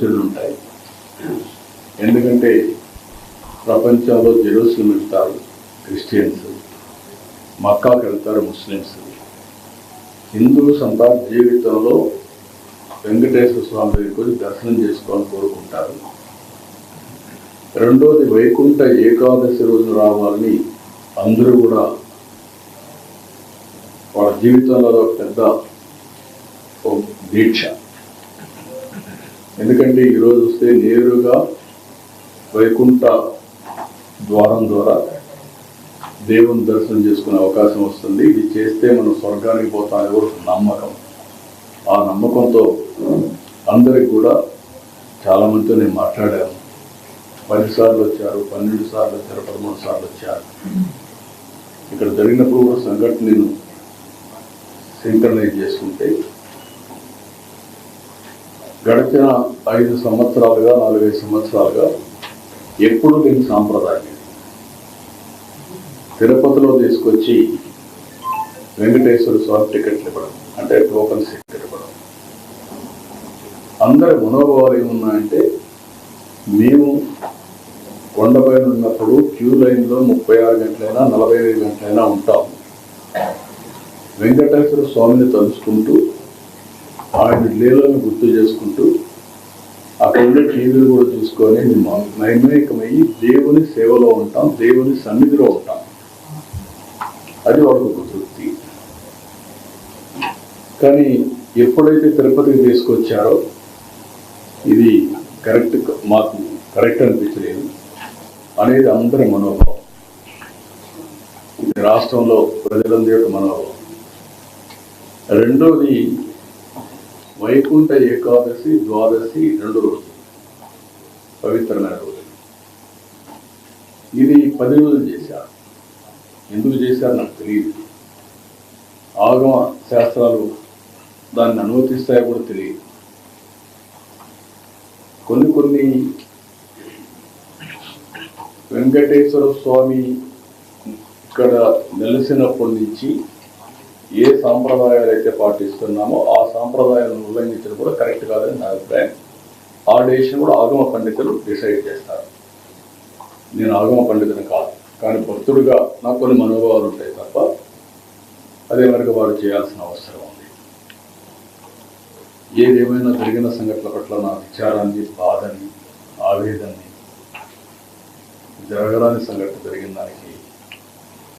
ఒత్తిళ్ళు ఉంటాయి. ఎందుకంటే ప్రపంచంలో జెరూసలేం వెళ్తారు క్రిస్టియన్స్, మక్కాకి వెళ్తారు ముస్లిమ్స్. హిందువుస్ అంతా జీవితంలో వెంకటేశ్వర స్వామి దగ్గరికి దర్శనం చేసుకోవాలని కోరుకుంటారు. రెండోది వైకుంఠ ఏకాదశి రోజు రావాలని అందరూ కూడా వాళ్ళ జీవితంలో పెద్ద దీక్ష. ఎందుకంటే ఈరోజు వస్తే నేరుగా వైకుంఠ ద్వారం ద్వారా దేవుని దర్శనం చేసుకునే అవకాశం వస్తుంది. ఇది చేస్తే మనం స్వర్గానికి పోతామని కూడా నమ్మకం. ఆ నమ్మకంతో అందరికి కూడా చాలామందితో నేను మాట్లాడాను. 10 సార్లు వచ్చారు, 12 సార్లు వచ్చారు, 13 సార్లు వచ్చారు. ఇక్కడ జరిగినప్పుడు కూడా సంఘటన నేను సింక్రనైజ్ చేసుకుంటే గడిచిన 5 సంవత్సరాలుగా 4-5 సంవత్సరాలుగా ఎప్పుడు దీని సాంప్రదాయం తిరుపతిలో తీసుకొచ్చి వెంకటేశ్వర స్వామి టికెట్లు ఇవ్వడం, అంటే టోకన్స్ ఇవ్వడం. అందరి మనోభావాలు ఏమున్నాయంటే, మేము కొండపైన ఉన్నప్పుడు క్యూ లైన్లో 36 గంటలైనా 45 గంటలైనా ఉంటాం. వెంకటేశ్వర స్వామిని తలుచుకుంటూ ఆయన లీలను గుర్తు చేసుకుంటూ అక్కడ ఉండే టీవీలు కూడా చూసుకొని మేము నైమికమయ్యి దేవుని సేవలో ఉంటాం, దేవుని సన్నిధిలో ఉంటాం. అది వాళ్ళకు ఒక తృప్తి. కానీ ఎప్పుడైతే తిరుపతికి తీసుకొచ్చారో ఇది మాకు కరెక్ట్ అనిపించలేదు అనేది అందరి మనోభావం. ఇది రాష్ట్రంలో ప్రజలందరి యొక్క మనోభావం. రెండోది వైకుంఠ ఏకాదశి, ద్వాదశి 2 రోజులు పవిత్రమైన రోజులు. ఇది 10 రోజులు చేశారు. ఎందుకు చేశారు నాకు తెలియదు. ఆగమ శాస్త్రాలు దాన్ని అనుమతిస్తాయో కూడా తెలియదు. కొన్ని వెంకటేశ్వర స్వామి ఇక్కడ నెలసినప్పటి నుంచి ఏ సాంప్రదాయాలు అయితే పాటిస్తున్నామో ఆ సాంప్రదాయాలను ఉల్లంఘించడం కూడా కరెక్ట్ కాదని నా అభిప్రాయం. ఆ డెసిషన్ కూడా ఆగమ పండితులు డిసైడ్ చేస్తారు. నేను ఆగమ పండితుని కాదు, కానీ భక్తుడిగా నాకు కొన్ని మనోభావాలు ఉంటాయి తప్ప అదే మనకు వారు చేయాల్సిన అవసరం ఉంది. ఏదేమైనా జరిగిన సంఘటనల పట్ల నా విచారాన్ని, బాధని, ఆవేదనని, జరగరాని సంఘటన జరిగిన దానికి